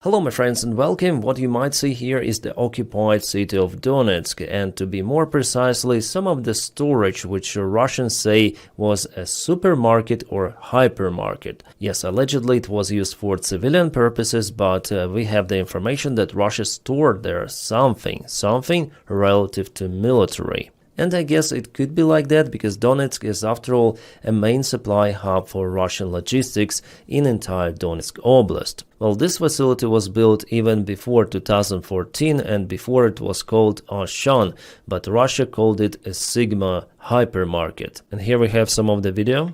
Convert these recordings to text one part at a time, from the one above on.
Hello my friends and welcome. What you might see here is the occupied city of Donetsk, and to be more precisely, some of the storage which Russians say was a supermarket or hypermarket. Yes, allegedly it was used for civilian purposes, but we have the information that Russia stored there something relative to military. And I guess it could be like that because Donetsk is after all a main supply hub for Russian logistics in entire Donetsk Oblast. Well, this facility was built even before 2014 and before it was called Ashan, but Russia called it a Sigma hypermarket. And here we have some of the video.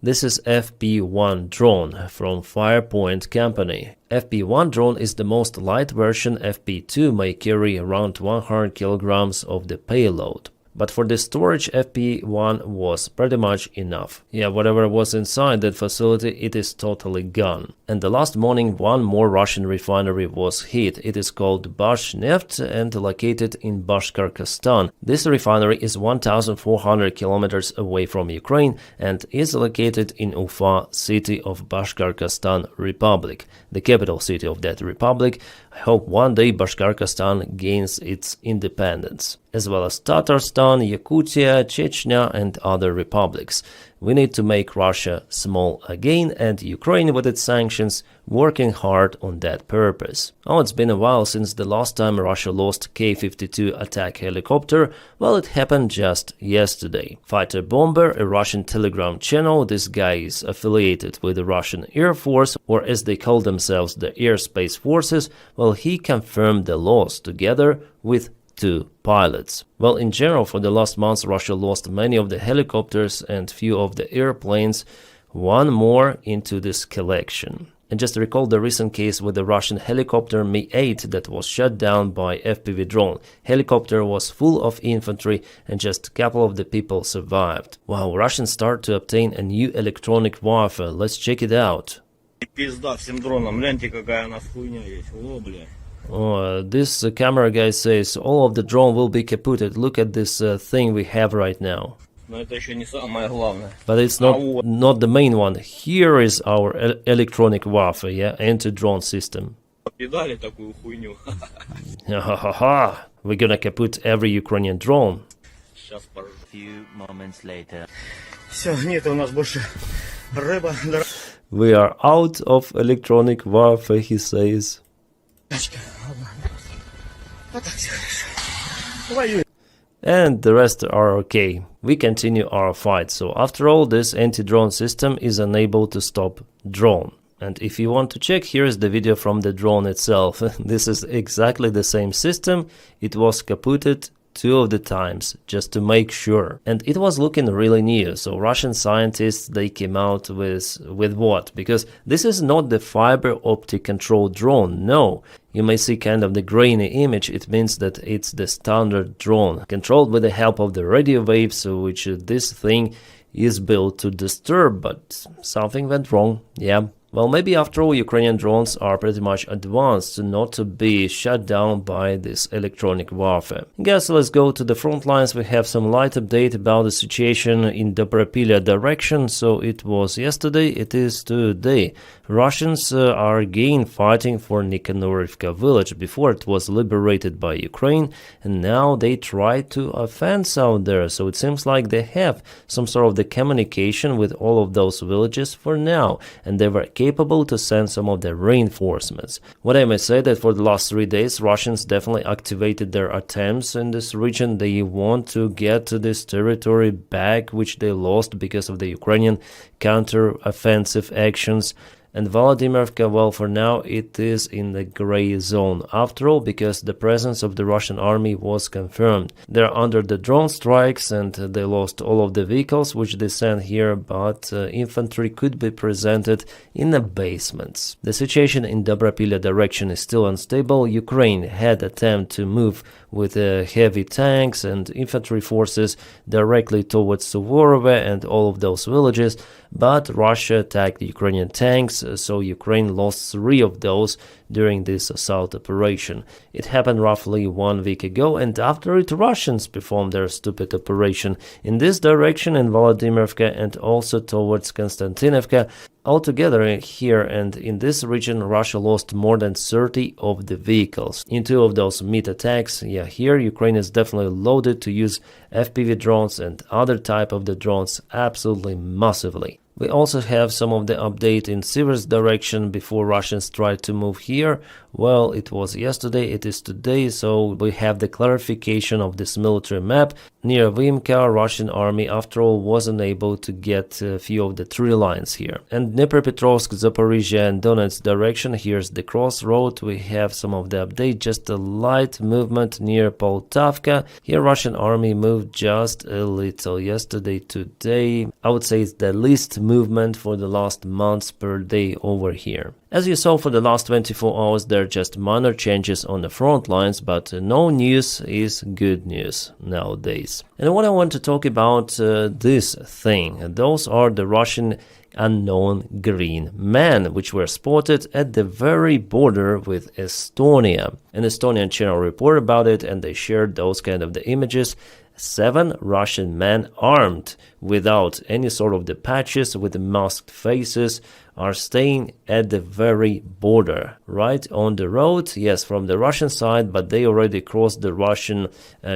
This is FP1 drone from Firepoint company. FP1 drone is the most light version. FP2 may carry around 100 kilograms of the payload. But for the storage, FP1 was pretty much enough. Yeah, whatever was inside that facility, it is totally gone. And the last morning, one more Russian refinery was hit. It is called Bashneft and located in Bashkortostan. This refinery is 1,400 kilometers away from Ukraine and is located in Ufa city of Bashkortostan Republic, the capital city of that republic. I hope one day Bashkortostan gains its independence, as well as Tatarstan, Yakutia, Chechnya and other republics. We need to make Russia small again, and Ukraine with its sanctions working hard on that purpose. Oh, it's been a while since the last time Russia lost K-52 attack helicopter. Well, it happened just yesterday. Fighter Bomber, a Russian Telegram channel, this guy is affiliated with the Russian Air Force, or as they call themselves, the Airspace Forces. Well, he confirmed the loss together with 2 pilots. Well, in general, for the last months, Russia lost many of the helicopters and few of the airplanes, one more into this collection. And just recall the recent case with the Russian helicopter Mi-8 that was shot down by FPV drone. Helicopter was full of infantry and just a couple of the people survived. Wow, Russians start to obtain a new electronic warfare. Let's check it out. Oh, this camera guy says all of the drone will be kaputted. Look at this thing we have right now. But it's not the main one. Here is our electronic warfare, yeah, anti-drone system. We're gonna kaput every Ukrainian drone. Few moments later. We are out of electronic warfare, he says. And the rest are okay. We continue our fight. So after all, this anti-drone system is unable to stop drone. And if you want to check, here is the video from the drone itself. This is exactly the same system. It was kaputted 2 of the times, just to make sure. And it was looking really new. So Russian scientists, they came out with what? Because this is not the fiber optic controlled drone, no. You may see kind of the grainy image. It means that it's the standard drone, controlled with the help of the radio waves, which this thing is built to disturb, but something went wrong, yeah. Well, maybe after all, Ukrainian drones are pretty much advanced not to be shut down by this electronic warfare. Guys, let's go to the front lines. We have some light update about the situation in Dobropilya direction. So it was yesterday, it is today. Russians are again fighting for Nikonorivka village. Before it was liberated by Ukraine, and now they try to offense out there. So it seems like they have some sort of the communication with all of those villages for now, and they were capable to send some of the reinforcements. What I may say that for the last 3 days, Russians definitely activated their attempts in this region. They want to get to this territory back, which they lost because of the Ukrainian counter-offensive actions. And Volodymyrka, well, for now it is in the gray zone. After all, because the presence of the Russian army was confirmed. They're under the drone strikes and they lost all of the vehicles which they sent here, but infantry could be presented in the basements. The situation in Dobropilya direction is still unstable. Ukraine had attempt to move with heavy tanks and infantry forces directly towards Suvorove and all of those villages, but Russia attacked the Ukrainian tanks, so Ukraine lost 3 of those during this assault operation. It happened roughly 1 week ago, and after it, Russians performed their stupid operation in this direction in Volodymyrka and also towards Konstantinovka. Altogether here and in this region, Russia lost more than 30 of the vehicles. In 2 of those meat attacks, yeah, here Ukraine is definitely loaded to use FPV drones and other type of the drones absolutely massively. We also have some of the update in Siversk direction before Russians tried to move here. Well, it was yesterday, it is today, so we have the clarification of this military map. Near Vimka, Russian army after all wasn't able to get a few of the 3 lines here. And Dnipropetrovsk, Zaporizhia and Donetsk direction, here's the crossroad. We have some of the update, just a light movement near Poltavka. Here Russian army moved just a little yesterday, today. I would say it's the least movement for the last months per day over here. As you saw for the last 24 hours, there are just minor changes on the front lines, but no news is good news nowadays. And what I want to talk about this thing, those are the Russian unknown green men, which were spotted at the very border with Estonia. An Estonian channel reported about it and they shared those kind of the images. 7 Russian men armed without any sort of the patches, with the masked faces, are staying at the very border, right on the road, yes, from the Russian side, but they already crossed the Russian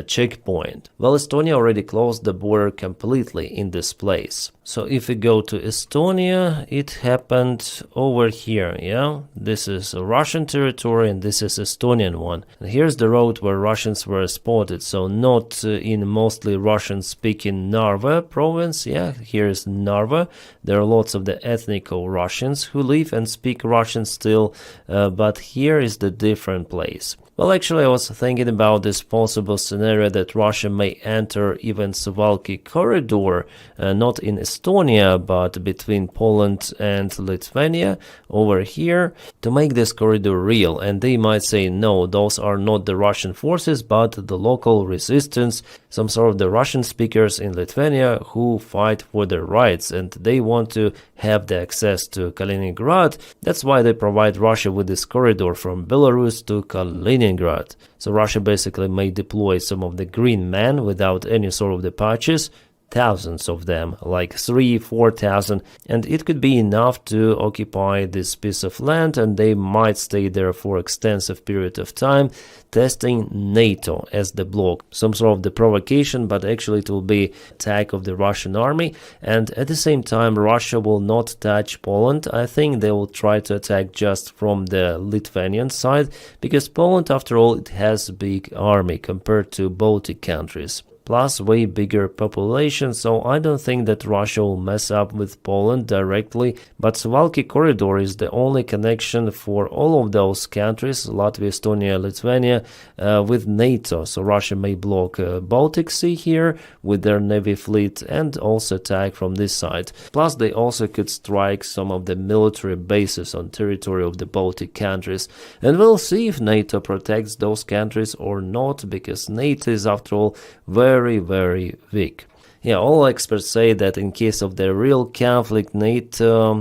checkpoint. Well, Estonia already closed the border completely in this place. So if we go to Estonia, it happened over here, yeah? This is a Russian territory and this is Estonian one. And here's the road where Russians were spotted, so not in mostly Russian-speaking Narva province, yeah, here's Narva. There are lots of the ethnical Russians who live and speak Russian still, but here is the different place. Well, actually, I was thinking about this possible scenario that Russia may enter even Suwalki corridor, not in Estonia, but between Poland and Lithuania over here, to make this corridor real. And they might say, no, those are not the Russian forces, but the local resistance, some sort of the Russian speakers in Lithuania who fight for their rights, and they want to have the access to Kaliningrad. That's why they provide Russia with this corridor from Belarus to Kaliningrad. So Russia basically may deploy some of the green men without any sort of the patches, thousands of them, like 3,000-4,000, and it could be enough to occupy this piece of land, and they might stay there for extensive period of time, testing NATO as the bloc. Some sort of the provocation, but actually it will be attack of the Russian army, and at the same time Russia will not touch Poland. I think they will try to attack just from the Lithuanian side, because Poland, after all, it has a big army compared to Baltic countries. Plus way bigger population, so I don't think that Russia will mess up with Poland directly, but Suwalki corridor is the only connection for all of those countries, Latvia, Estonia, Lithuania, with NATO, so Russia may block Baltic Sea here with their navy fleet and also attack from this side. Plus they also could strike some of the military bases on territory of the Baltic countries, and we'll see if NATO protects those countries or not, because NATO is after all very, very weak. Yeah, all experts say that in case of the real conflict, NATO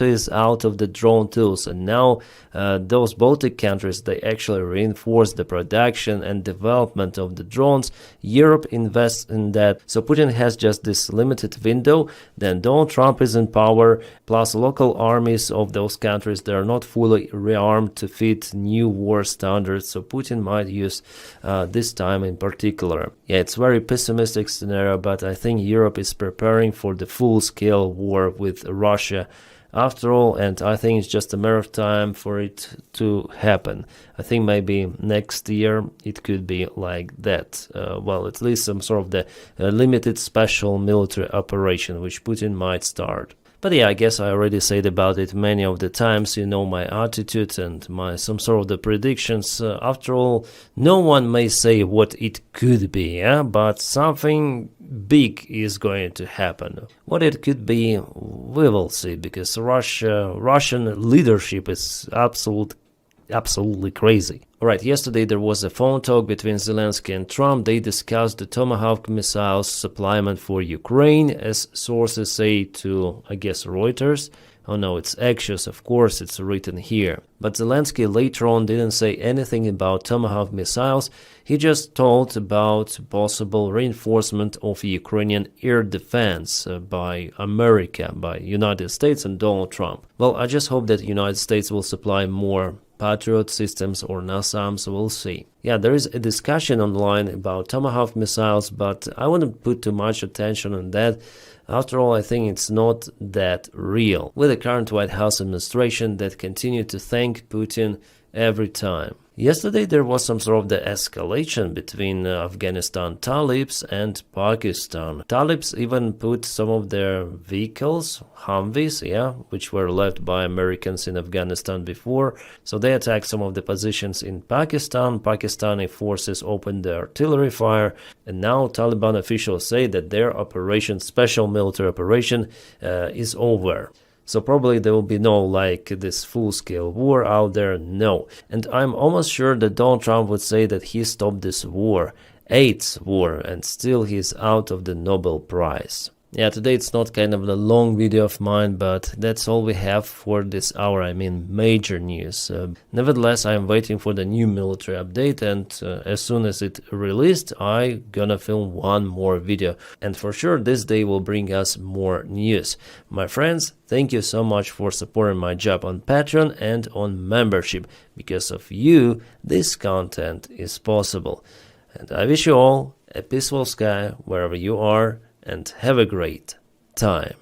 is out of the drone tools, and now those Baltic countries, they actually reinforce the production and development of the drones. Europe invests in that, so Putin has just this limited window. Then Donald Trump is in power, plus local armies of those countries, they are not fully rearmed to fit new war standards, so Putin might use this time in particular. Yeah, it's very pessimistic scenario, but I think Europe is preparing for the full-scale war with Russia after all, and I think it's just a matter of time for it to happen. I think maybe next year it could be like that. Well, at least some sort of the limited special military operation which Putin might start. But yeah, I guess I already said about it many of the times, you know my attitude and my some sort of the predictions. After all, no one may say what it could be, yeah? But something big is going to happen. What it could be, we will see, because Russian leadership is absolutely crazy. Alright, yesterday there was a phone talk between Zelensky and Trump. They discussed the Tomahawk missiles supplyment for Ukraine, as sources say to, I guess, Reuters. Oh no, it's anxious, of course it's written here. But Zelensky later on didn't say anything about Tomahawk missiles, he just told about possible reinforcement of Ukrainian air defense by America, by United States and Donald Trump. Well, I just hope that United States will supply more Patriot systems or NASAMS, we'll see. Yeah, there is a discussion online about Tomahawk missiles, but I wouldn't put too much attention on that. After all, I think it's not that real, with the current White House administration that continue to thank Putin every time. Yesterday there was some sort of the escalation between Afghanistan Talibs and Pakistan. Talibs even put some of their vehicles, Humvees, which were left by Americans in Afghanistan before. So they attacked some of the positions in Pakistan. Pakistani forces opened their artillery fire, and now Taliban officials say that their operation, special military operation, is over. So probably there will be no this full-scale war out there, no. And I'm almost sure that Donald Trump would say that he stopped this war, AIDS war, and still he's out of the Nobel Prize. Yeah, today it's not kind of a long video of mine, but that's all we have for this hour, I mean major news. Nevertheless, I'm waiting for the new military update, and as soon as it released, I gonna film one more video. And for sure this day will bring us more news. My friends, thank you so much for supporting my job on Patreon and on membership. Because of you, this content is possible. And I wish you all a peaceful sky wherever you are, and have a great time.